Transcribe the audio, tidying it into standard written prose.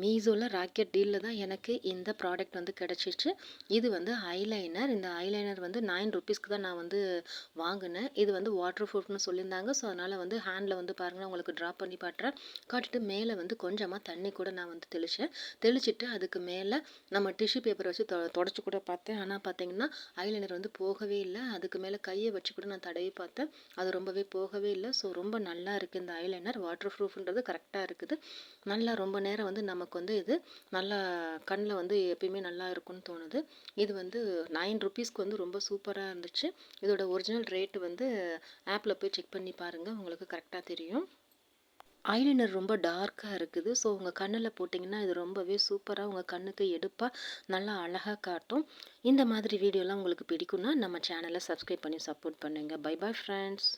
மீஷோல rocket டீல்ல தான் எனக்கு இந்த ப்ராடக்ட் வந்து கிடைச்சிச்சு. இது வந்து ஐலைனர். இந்த ஐலைனர் வந்து ₹9க்கு தான் நான் வந்து வாங்குனேன். இது வந்து வாட்டர் ப்ரூஃப்னு சொல்லியிருந்தாங்க. ஸோ அதனால வந்து ஹேண்ட்ல வந்து பாருங்க உங்களுக்கு ட்ராப் பண்ணி காட்டிட்டு மேலே வந்து கொஞ்சமா தண்ணி கூட நான் வந்து தெளிச்சேன். தெளிச்சுட்டு அதுக்கு மேலே நம்ம டிஷ்யூ பேப்பர் வச்சு தொடச்சு கூட பார்த்தேன். ஆனால் பார்த்தீங்கன்னா ஐலைனர் வந்து போகவே இல்லை. அதுக்கு மேலே கையை வச்சு கூட நான் தடவி பார்த்தேன். அது ரொம்பவே போகவே இல்லை. ஸோ ரொம்ப நல்லா இருக்குது இந்த ஐலைனர். வாட்டர் ப்ரூஃப்ன்றது கரெக்டாக இருக்குது. நல்லா ரொம்ப நேரம் வந்து நமக்கு வந்து இது நல்லா கண்ணில் வந்து எப்பயுமே நல்லா இருக்கும்னு தோணுது. இது வந்து ₹9க்கு வந்து ரொம்ப சூப்பராக இருந்துச்சு. இதோட ஒரிஜினல் ரேட்டு வந்து ஆப்பில் போய் செக் பண்ணி பாருங்கள், உங்களுக்கு கரெக்டாக தெரியும். ஐலைனர் ரொம்ப டார்க்காக இருக்குது. ஸோ உங்கள் கண்ணில் போட்டிங்கன்னா இது ரொம்பவே சூப்பராக உங்கள் கண்ணுக்கு எடுப்பாக நல்லா அழகாக காட்டும். இந்த மாதிரி வீடியோலாம் உங்களுக்கு பிடிக்கும்னா நம்ம சேனலை சப்ஸ்கிரைப் பண்ணி சப்போர்ட் பண்ணுங்கள். Bye bye friends.